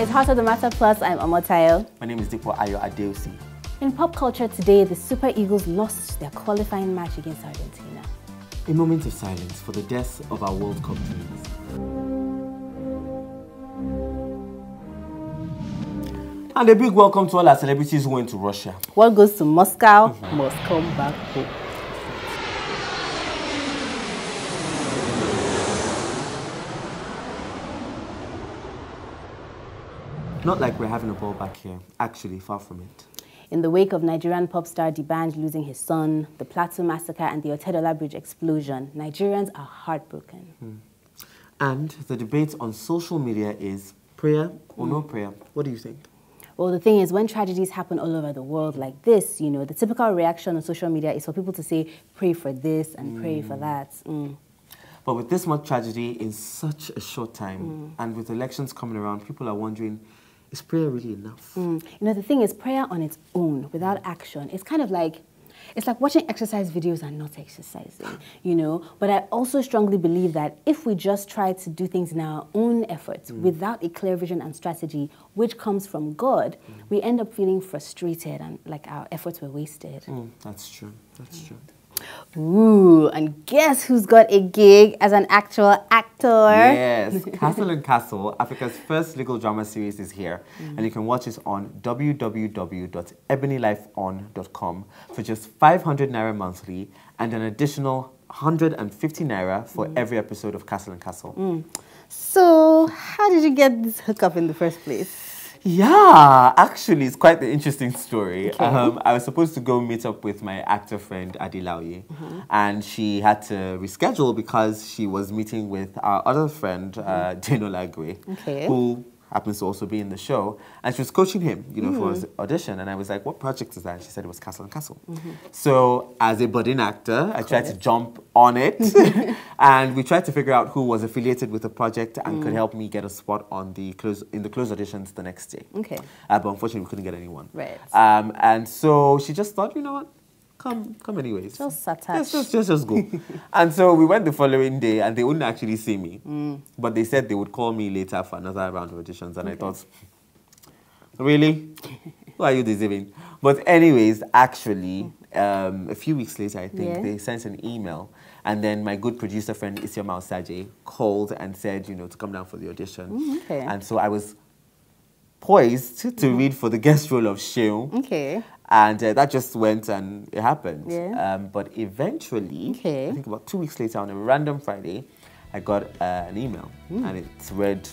It's Heart of the Matter Plus. I'm Omotayo. My name is Dipo Ayo Adeosi. In pop culture today, the Super Eagles lost their qualifying match against Argentina. A moment of silence for the deaths of our World Cup dreams. And a big welcome to all our celebrities who went to Russia. What goes to Moscow must come back home. Not like we're having a ball back here. Actually, far from it. In the wake of Nigerian pop star D'banj losing his son, the Plateau massacre and the Otedola Bridge explosion, Nigerians are heartbroken. And the debate on social media is prayer or no prayer. What do you think? Well, the thing is, when tragedies happen all over the world like this, you know, the typical reaction on social media is for people to say, pray for this and pray for that. But with this much tragedy in such a short time, and with elections coming around, people are wondering, is prayer really enough? You know, the thing is, prayer on its own, without action, it's kind of like, it's like watching exercise videos and not exercising, you know? But I also strongly believe that if we just try to do things in our own efforts, without a clear vision and strategy, which comes from God, we end up feeling frustrated and like our efforts were wasted. That's true. That's true. Ooh, and guess who's got a gig as an actual actor? Yes, Castle and Castle, Africa's first legal drama series, is here. And you can watch it on www.ebonylifeon.com for just 500 Naira monthly and an additional 150 Naira for every episode of Castle and Castle. So, how did you get this hookup in the first place? Yeah, actually, it's quite an interesting story. Okay. I was supposed to go meet up with my actor friend, Adilaoye, and she had to reschedule because she was meeting with our other friend, Denola Gray, who happens to also be in the show, and she was coaching him, you know, for his audition, and I was like, what project is that? And she said it was Castle and Castle. So, as a budding actor, I tried to jump on it, and we tried to figure out who was affiliated with the project and could help me get a spot on the close auditions the next day. But unfortunately, we couldn't get anyone. Right. And so she just thought, you know what? Come anyways. Just attach. Just go. And so we went the following day, and they wouldn't actually see me. But they said they would call me later for another round of auditions. And I thought, really? Who are you deceiving? But anyways, actually, a few weeks later, I think, they sent an email. And then my good producer friend, Isioma Osaje, called and said, you know, to come down for the audition. And so I was poised to read for the guest role of Sheung. And that just went and it happened. But eventually, I think about 2 weeks later, on a random Friday, I got an email. And it read,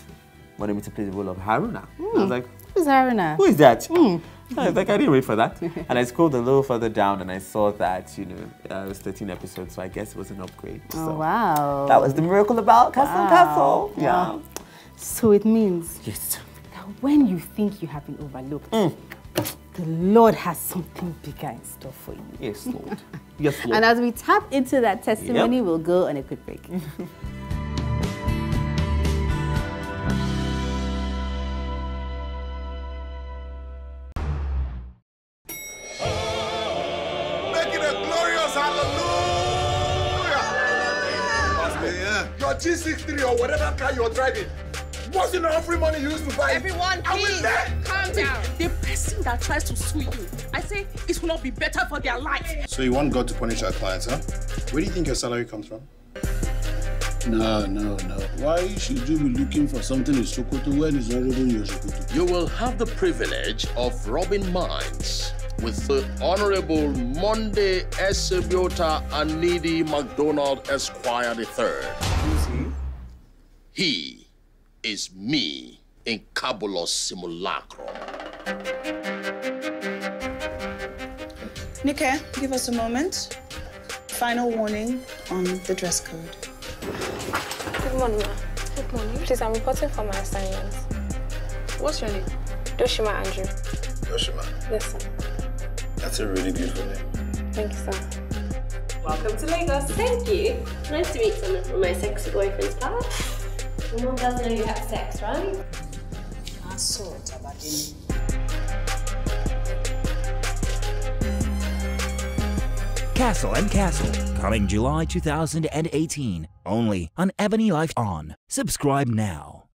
wanted me to play the role of Haruna. I was like, who's Haruna? Who is that? I was like, I didn't wait for that. And I scrolled a little further down and I saw that, you know, it was 13 episodes, so I guess it was an upgrade. So wow. that was the miracle about Castle and Castle. Yeah. So it means Yes. that when you think you have been overlooked, the Lord has something bigger in store for you. Yes, Lord. Yes, Lord. And as we tap into that testimony, we'll go on a quick break. Make it a glorious hallelujah! Your G63 or whatever car you're driving, what's the free money you used to buy? Everyone, please, calm down. The person that tries to sue you, I say it will not be better for their life. So you want God to punish our clients, huh? Where do you think your salary comes from? No. Why should you be looking for something in Sokoto when it's already in your Sokoto? You will have the privilege of robbing minds with the Honorable Monday Esebiota Anidi MacDonald Esquire III. Who's he? He is me in Cabulous Simulacrum. Nike, give us a moment. Final warning on the dress code. Good morning, ma. Good morning. Please, I'm reporting for my assignment. What's your name? Doshima Andrew. Yoshima. Yes, sir. That's a really beautiful name. Thank you, sir. Welcome to Lagos. Thank you. Nice to meet someone from my sexy boyfriend's class. Your mom does know you have sex, right? I saw it about you. Castle and Castle, coming July 2018, only on Ebony Life On. Subscribe now.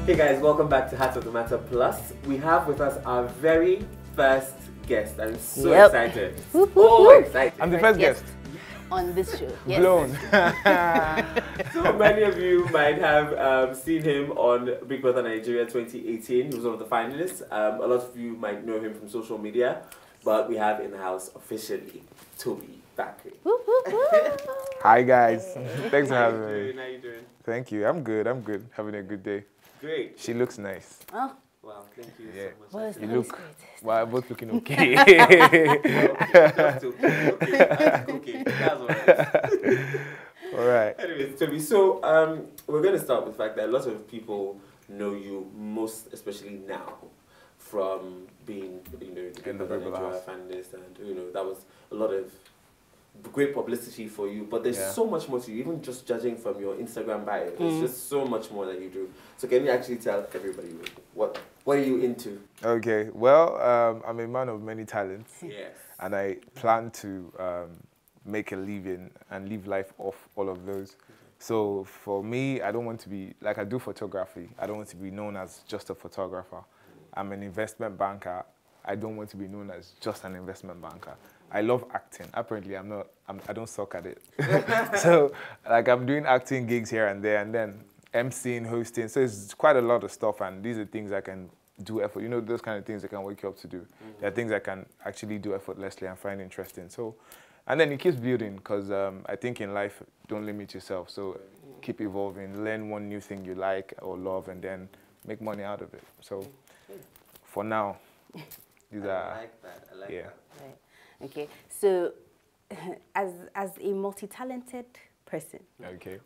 Hey guys, welcome back to Heart of the Matter Plus. We have with us our very first guest. I'm so excited. So excited. I'm the first guest. On this show. Yes. Blown. So many of you might have seen him on Big Brother Nigeria 2018. He was one of the finalists. A lot of you might know him from social media, but we have in the house officially Tobi Bakre. Hi guys. Thanks for having me. How you doing? Thank you. I'm good. Having a good day. Great. She looks nice. Oh. Wow, thank you so much. You look, well, both looking okay. That's okay. That's all right. All right. Anyways, Tobi, so we're going to start with the fact that a lot of people know you, most especially now, from being, the Big Brother Naija finalist, and that was a lot of great publicity for you, but there's so much more to you, even just judging from your Instagram bio. There's just so much more that you do. So can you actually tell everybody what are you into? Okay, well, I'm a man of many talents. Yes. And I plan to make a living and live life off all of those. So for me, I don't want to be, like I do photography, I don't want to be known as just a photographer. I'm an investment banker. I don't want to be known as just an investment banker. I love acting. Apparently, I don't suck at it. So, like, I'm doing acting gigs here and there, and then emceeing, hosting. So it's quite a lot of stuff, and these are things I can do effort. You know, those kind of things I can wake you up to do. There are things I can actually do effortlessly and find interesting. So, and then it keeps building, because I think in life, don't limit yourself. So keep evolving, learn one new thing you like or love, and then make money out of it. So for now, these are... I like that. I like that. Right. Okay, so as a multi-talented person,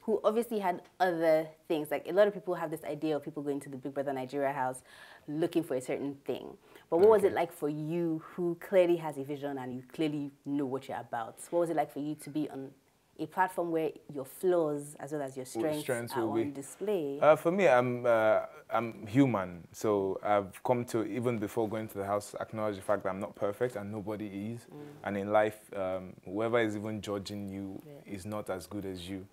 who obviously had other things, like a lot of people have this idea of people going to the Big Brother Nigeria house looking for a certain thing. But what was it like for you, who clearly has a vision and you clearly know what you're about? What was it like for you to be on a platform where your flaws as well as your strengths are on display? For me, I'm human, so I've come to, even before going to the house, acknowledge the fact that I'm not perfect and nobody is. And in life, whoever is even judging you is not as good as you.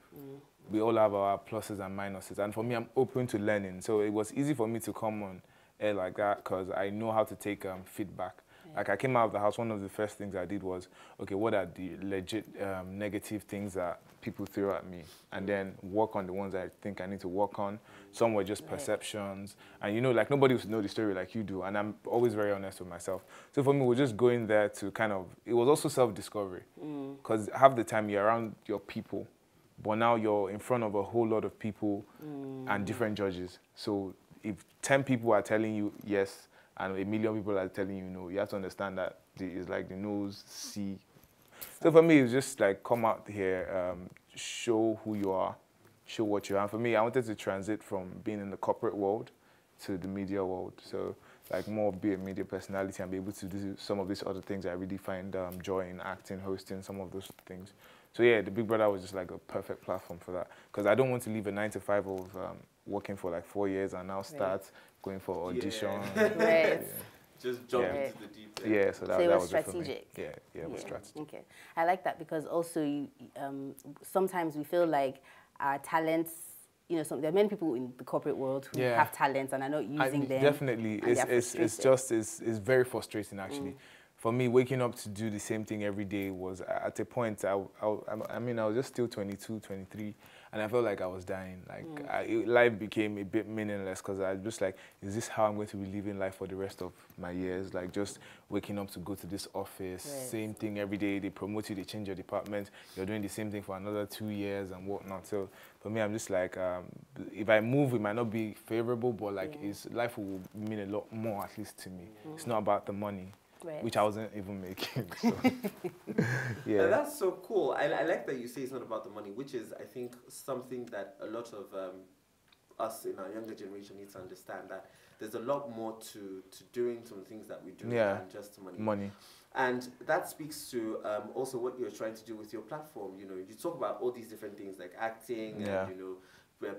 We all have our pluses and minuses, and for me, I'm open to learning. So it was easy for me to come on air like that because I know how to take feedback. Like I came out of the house, one of the first things I did was, okay, what are the legit negative things that people throw at me? And then work on the ones I think I need to work on. Some were just perceptions. And like nobody would know the story like you do. And I'm always very honest with myself. So for me, we're just going there to it was also self-discovery. Because half the time you're around your people, but now you're in front of a whole lot of people and different judges. So if 10 people are telling you yes, and 1 million people are telling you no, you have to understand that it's like the nose, see. So for me, it's just like come out here, show who you are, show what you are. And for me, I wanted to transit from being in the corporate world to the media world. So like more be a media personality and be able to do some of these other things I really find joy in, acting, hosting, some of those things. So yeah, the Big Brother was just like a perfect platform for that. Because I don't want to leave a 9-to-5 of working for like 4 years and now start going for auditions. Just jump into the deep end. Yeah, so that was strategic. Yeah, it was strategic. Okay, I like that because also sometimes we feel like our talents, there are many people in the corporate world who have talents and are not using them. Definitely, it's very frustrating actually. For me, waking up to do the same thing every day was, at a point, I was just still 22, 23, and I felt like I was dying. Like, life became a bit meaningless because I was just like, is this how I'm going to be living life for the rest of my years? Like, just waking up to go to this office, same thing every day, they promote you, they change your department, you're doing the same thing for another 2 years and whatnot. So, for me, I'm just like, if I move, it might not be favorable, but like, life will mean a lot more, at least to me. It's not about the money. Which I wasn't even making. So. Yeah, that's so cool. I like that you say it's not about the money, which is, I think, something that a lot of us in our younger generation need to understand, that there's a lot more to doing some things that we do than just money. And that speaks to also what you're trying to do with your platform. You talk about all these different things like acting and,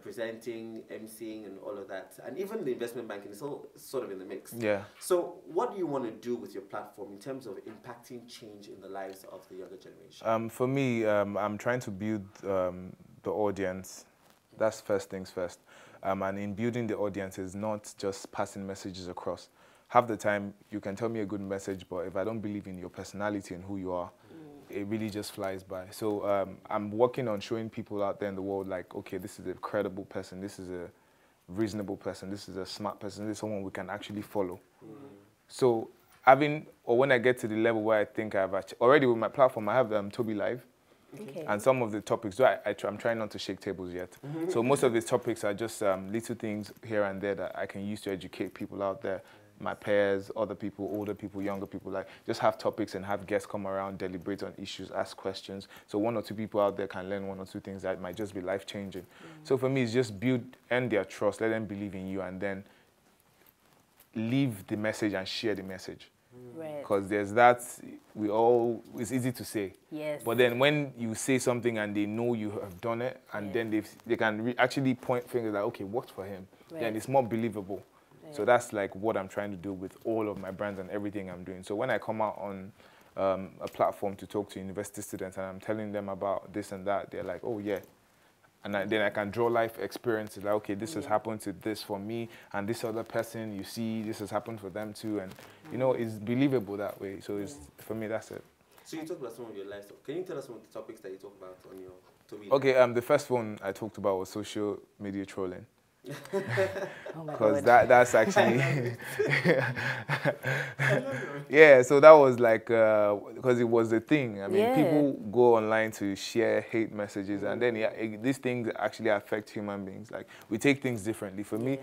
presenting, emceeing, and all of that. And even the investment banking is all sort of in the mix. Yeah. So what do you want to do with your platform in terms of impacting change in the lives of the younger generation? For me, I'm trying to build the audience. That's first things first. And in building the audience is not just passing messages across. Half the time, you can tell me a good message, but if I don't believe in your personality and who you are, it really just flies by. So I'm working on showing people out there in the world, like, okay, this is a credible person, this is a reasonable person, this is a smart person, this is someone we can actually follow. So when I get to the level where I think I've already with my platform, I have Tobi Live. Okay. And some of the topics, so I'm trying not to shake tables yet. So most of these topics are just little things here and there that I can use to educate people out there, my peers, other people, older people, younger people, like just have topics and have guests come around, deliberate on issues, ask questions. So one or two people out there can learn one or two things that might just be life-changing. So for me, it's just earn their trust, let them believe in you, and then leave the message and share the message. Because there's that, it's easy to say. Yes. But then when you say something and they know you have done it, and then they can actually point fingers like, okay, worked for him, then it's more believable. So that's like what I'm trying to do with all of my brands and everything I'm doing. So when I come out on a platform to talk to university students and I'm telling them about this and that, they're like, oh yeah. And then I can draw life experiences, like, okay, this has happened to this for me, and this other person, you see, this has happened for them too. And, you know, it's believable that way. So for me, that's it. So you talked about some of your life stuff. Can you tell us some of the topics that you talk about on your Tobi? Okay, the first one I talked about was social media trolling. Because God. that's actually yeah, so that was like because it was a thing. I mean, people go online to share hate messages, and then these things actually affect human beings. Like, we take things differently. For me,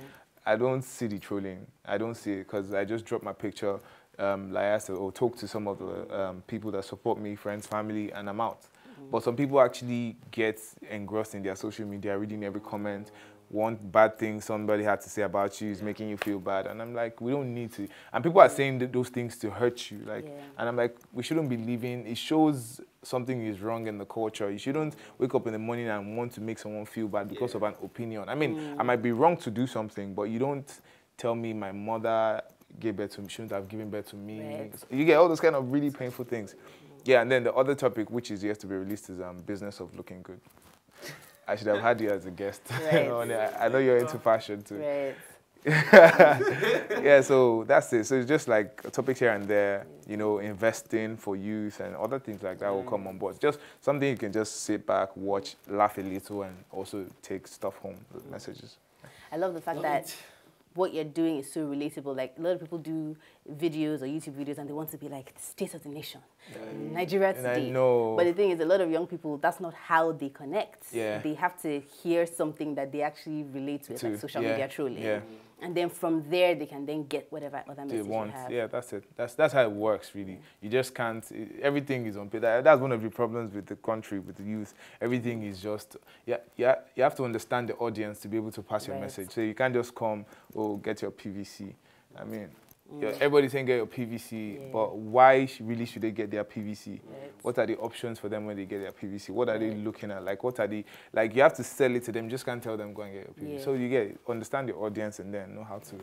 I don't see the trolling. I don't see it because I just drop my picture, like I said, or talk to some of the people that support me, friends, family, and I'm out. But some people actually get engrossed in their social media, reading every comment. One bad thing somebody had to say about you is making you feel bad, and I'm like, we don't need to. And people are saying those things to hurt you, like, and I'm like, we shouldn't be living. It shows something is wrong in the culture. You shouldn't wake up in the morning and want to make someone feel bad because of an opinion. I mean, I might be wrong to do something, but you don't tell me my mother gave birth to me, shouldn't have given birth to me. You get all those kind of really painful things. Yeah, and then the other topic, which is yet to be released, is business of looking good. I should have had you as a guest. I know you're into fashion too. Yeah, so that's it. So it's just like a topic here and there, you know, investing for youth and other things like that will come on board. Just something you can just sit back, watch, laugh a little, and also take stuff home with messages. I love the fact that what you're doing is so relatable. Like, a lot of people do videos or YouTube videos and they want to be like the state of the nation, Nigeria today. I know. But the thing is, a lot of young people, that's not how they connect. They have to hear something that they actually relate with, like social media trolling. And then from there, they can then get whatever other message you have. Yeah, that's it. That's how it works, really. You just can't, everything is on paper. That's one of the problems with the country, with the youth. Everything is just, you have to understand the audience to be able to pass your message. So you can't just come, get your PVC. I mean, everybody's saying get your PVC, but why really should they get their PVC? What are the options for them when they get their PVC? What are they looking at? Like, what are the, like, you have to sell it to them. You just can't tell them go and get your PVC. So you understand the audience and then know how to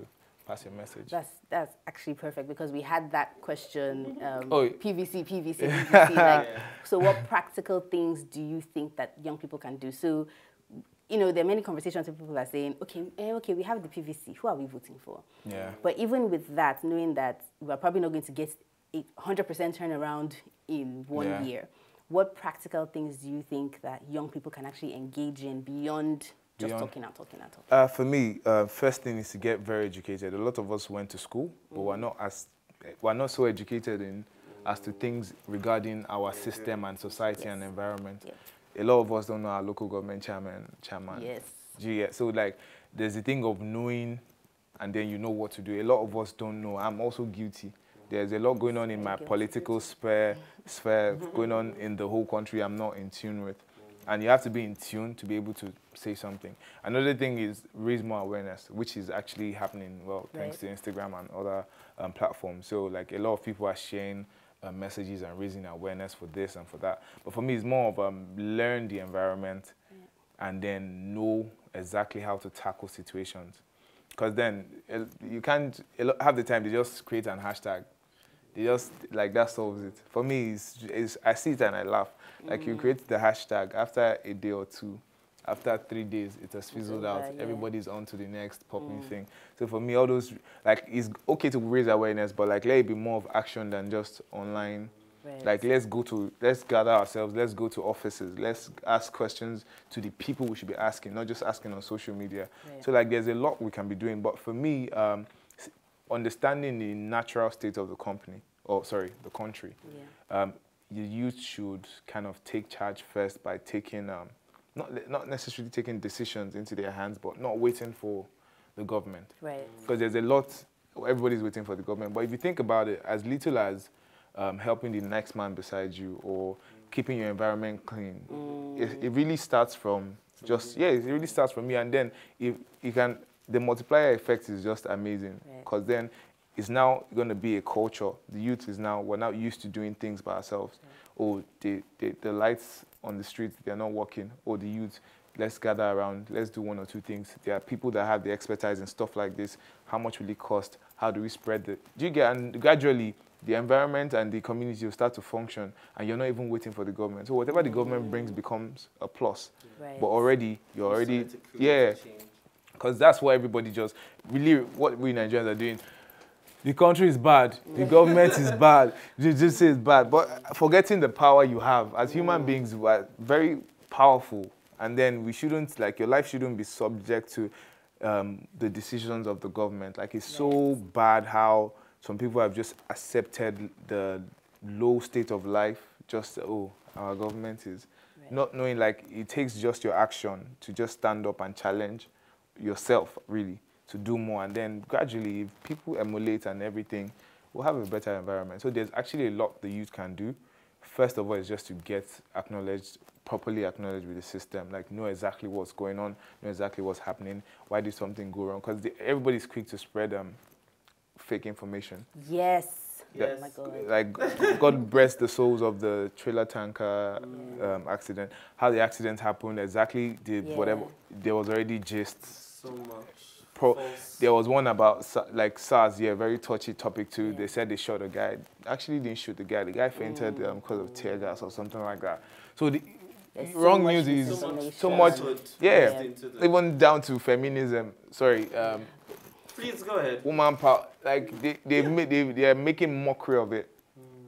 pass your message. That's actually perfect, because we had that question, PVC. Like, so what practical things do you think that young people can do? So, you know, there are many conversations where people are saying, okay, we have the PVC. Who are we voting for? But even with that, knowing that we're probably not going to get a 100% turnaround in 1 year, what practical things do you think that young people can actually engage in beyond just talking out? For me, first thing is to get very educated. A lot of us went to school, but we're not so educated as to things regarding our system and society and environment. A lot of us don't know our local government chairman. So like, there's the thing of knowing, and then you know what to do. A lot of us don't know. I'm also guilty. There's a lot going on in my political sphere going on in the whole country I'm not in tune with. And you have to be in tune to be able to say something. Another thing is raise more awareness, which is actually happening, well, thanks to Instagram and other platforms. So like, a lot of people are sharing messages and raising awareness for this and for that. But for me, it's more of learn the environment and then know exactly how to tackle situations. Because then you can't, half the time they just create an hashtag. They just, like, that solves it. For me, I see it and I laugh. Like, you create the hashtag, after a day or two, after 3 days, it has fizzled out. Yeah. Everybody's on to the next popping thing. So for me, all those, like, it's okay to raise awareness, but like, let it be more of action than just online. Right. Like, let's gather ourselves, let's go to offices, let's ask questions to the people we should be asking, not just asking on social media. Right. So like, there's a lot we can be doing, but for me, understanding the natural state of the company, the country, the youth should kind of take charge first by taking, not necessarily taking decisions into their hands, but not waiting for the government. Right. Because there's a lot, everybody's waiting for the government. But if you think about it, as little as helping the next man beside you or keeping your environment clean, it really starts from it really starts from you. And then if you can, the multiplier effect is just amazing. Because then it's now going to be a culture. The youth is now, we're not used to doing things by ourselves. Or the lights on the street, they're not working. Or the youth, let's gather around, let's do 1 or 2 things. There are people that have the expertise and stuff like this. How much will it cost? How do we spread it? Do you get? And gradually, the environment and the community will start to function, and you're not even waiting for the government. So whatever the government brings becomes a plus. Right. But you're already, because that's what everybody just, really, what we Nigerians are doing. The country is bad. The government is bad. You just say it's bad. But forgetting the power you have. As human beings, we're very powerful. And then we shouldn't, like, your life shouldn't be subject to the decisions of the government. Like, it's so bad how some people have just accepted the low state of life. Just, our government is. Not knowing, like, it takes just your action to just stand up and challenge yourself, really, to do more. And then gradually, if people emulate and everything, we'll have a better environment. So there's actually a lot the youth can do. First of all, is just to get acknowledged, properly acknowledged with the system, like know exactly what's going on, know exactly what's happening, why did something go wrong? Because everybody's quick to spread fake information. Yes. Oh my God. Like, God bless the souls of the trailer tanker accident. How the accident happened, exactly, whatever, there was already gist. So much. There was one about, like, SARS, very touchy topic too. They said they shot a guy. Actually, didn't shoot the guy. The guy fainted because of tear gas or something like that. So the wrong news is so much, even down to feminism. Sorry. Please go ahead. Woman power, like they are making mockery of it.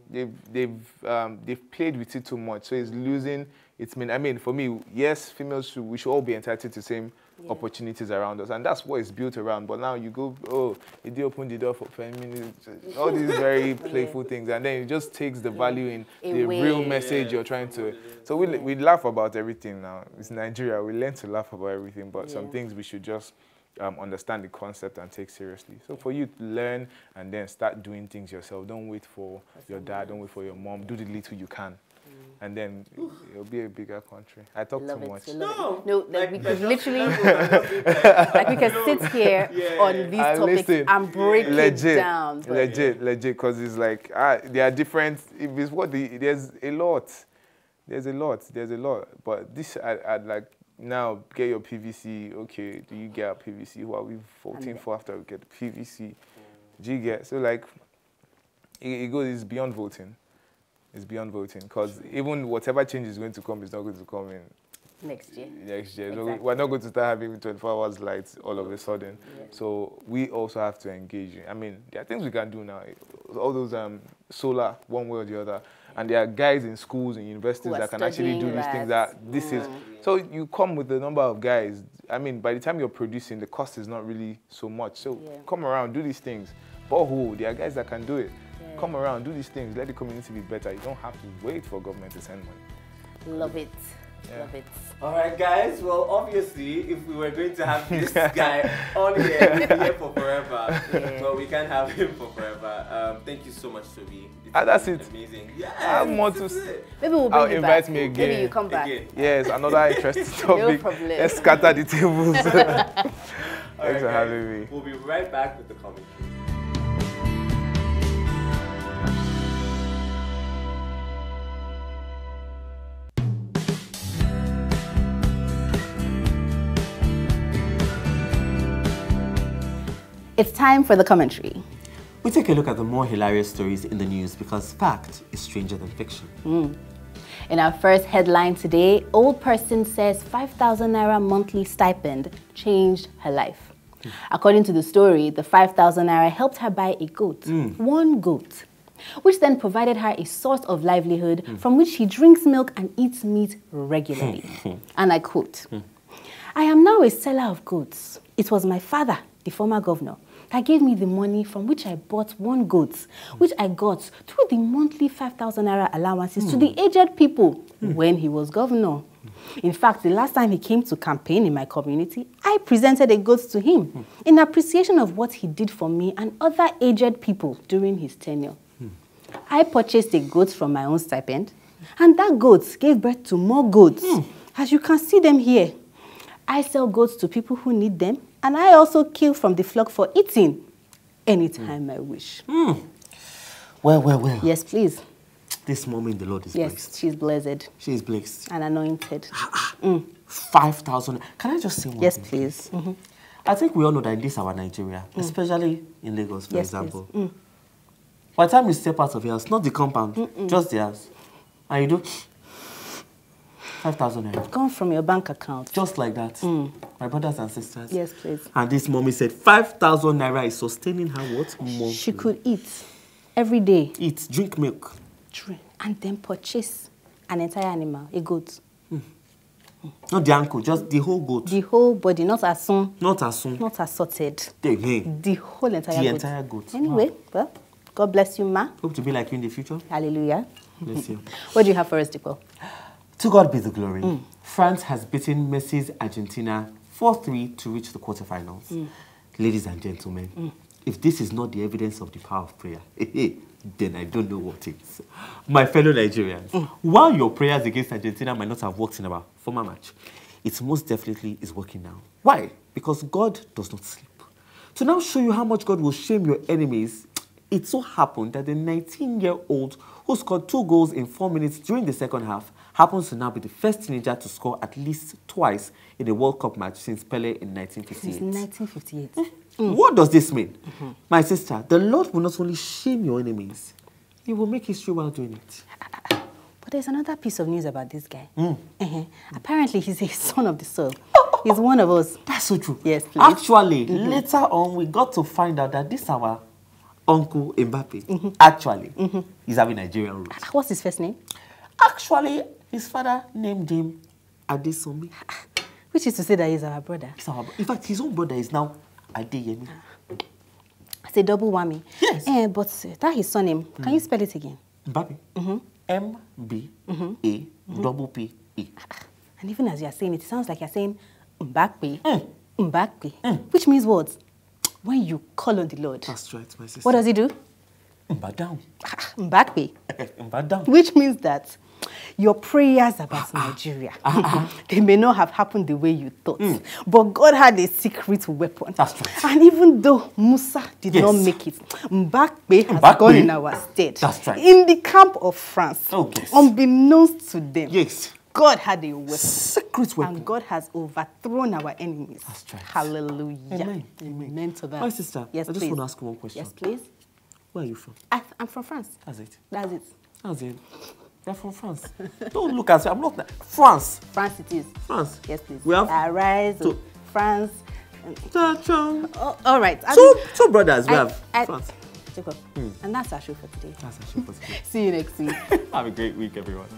They've played with it too much, so it's losing its meaning. I mean, for me, yes, females we should all be entitled to the same opportunities around us, and that's what it's built around. But now you go, it did open the door for feminism, all these very playful things, and then it just takes the value in the real message you're trying to. So we laugh about everything now. It's Nigeria. We learn to laugh about everything, but some things we should just understand the concept and take seriously. So for you to learn and then start doing things yourself. Don't wait for your dad, don't wait for your mom. Do the little you can. And then it'll be a bigger country. I talk too much. No, like we could literally, like we can sit here on these topics and break it down. Legit, because it's like, there are different, if it's there's a lot. But this, I'd like, now get your PVC. Okay, do you get a PVC? Who are we voting for after we get the PVC? Do you get? So like, it's beyond voting. It's beyond voting, because even whatever change is going to come is not going to come in next year. Exactly. No, we're not going to start having 24 hours lights all of a sudden. So we also have to engage. I mean, there are things we can do now. All those solar, one way or the other. And there are guys in schools and universities that can actually do these things. So you come with a number of guys. I mean, by the time you're producing, the cost is not really so much. So come around, do these things. Borehole, there are guys that can do it. Come around, do these things. Let the community be better. You don't have to wait for government to send money. Love it. Love it. All right, guys. Well, obviously, if we were going to have this guy on here for forever, well, we can't have him for forever. Thank you so much, Tobi. That's it. Amazing. Yeah. I want to. Maybe we'll bring you back. Invite me again. Maybe you come back. Yes, another interesting topic. No problem. Let's scatter the tables. Thanks for having me. We'll be right back with the commentary. It's time for the commentary. We take a look at the more hilarious stories in the news because fact is stranger than fiction. In our first headline today, old person says 5,000 naira monthly stipend changed her life. According to the story, the 5,000 naira helped her buy a goat, one goat, which then provided her a source of livelihood from which she drinks milk and eats meat regularly. And I quote, "I am now a seller of goats. It was my father, the former governor, that gave me the money from which I bought one goat, which I got through the monthly 5,000 naira allowances to the aged people when he was governor. In fact, the last time he came to campaign in my community, I presented a goat to him in appreciation of what he did for me and other aged people during his tenure. I purchased a goat from my own stipend, and that goat gave birth to more goats. As you can see them here. I sell goats to people who need them, and I also kill from the flock for eating anytime I wish." Well. Yes, please. This moment the Lord is Yes, blessed. she's blessed. She is blessed. And anointed. 5,000. Can I just say one Yes, thing, please. I think we all know that in this our Nigeria, especially in Lagos, for Yes, example, please. by the time you step out of your house, not the compound, just the house, and you do 5,000 naira. Gone from your bank account. Just like that. My brothers and sisters. Yes, please. And this mommy said 5,000 naira is sustaining her what? Monthly. She could eat every day. Eat, drink milk. Drink. And then purchase an entire animal, a goat. Not the ankle, just the whole goat. The whole body, not as soon. Not as soon. Not assorted. Again. The whole entire goat. The entire goat. Anyway, well, God bless you, ma. Hope to be like you in the future. Hallelujah. Bless you. What do you have for us, Dippo? To God be the glory. France has beaten Messi's Argentina 4-3 to reach the quarterfinals. Ladies and gentlemen, if this is not the evidence of the power of prayer, then I don't know what is. My fellow Nigerians, while your prayers against Argentina might not have worked in our former match, it most definitely is working now. Why? Because God does not sleep. To now show you how much God will shame your enemies, it so happened that the 19-year-old who scored 2 goals in 4 minutes during the second half happens to now be the first teenager to score at least twice in a World Cup match since Pele in 1958. Since 1958. What does this mean? My sister, the Lord will not only shame your enemies, He will make history while doing it. But there's another piece of news about this guy. Apparently, he's a son of the soil. He's one of us. That's so true. Yes, please. Actually, later on, we got to find out that this our uncle Mbappe, actually, is having Nigerian roots. What's his first name? Actually, his father named him Adesomi. Which is to say that he's our brother. In fact, his own brother is now Adeyemi. It's a double whammy. Yes. But that his surname, can you spell it again? Mbappe. M-B-A-P-P-E. And even as you're saying it, it sounds like you're saying Mbakwe. Mbakwe. Which means what? When you call on the Lord. That's right, my sister. What does he do? Mbadam. Mbakwe. Mbadam. Which means that your prayers about Nigeria, they may not have happened the way you thought, but God had a secret weapon. That's right. And even though Musa did not make it, Mbakwe has gone in our stead. That's right. In the camp of France, yes. Unbeknownst to them. Yes. God had a weapon. Secret weapon. And God has overthrown our enemies. That's right. Hallelujah. Amen. Amen to that. My sister, yes, I just please. want to ask you one question. Yes, please. Where are you from? I'm from France. That's it. That's it. That's it. You're from France. Don't look at me. I'm not. France. France it is. France. Yes, please. We have Arise, two. France. Oh, all right. Two brothers. We have France. And that's our show for today. That's our show for today. See you next week. Have a great week, everyone.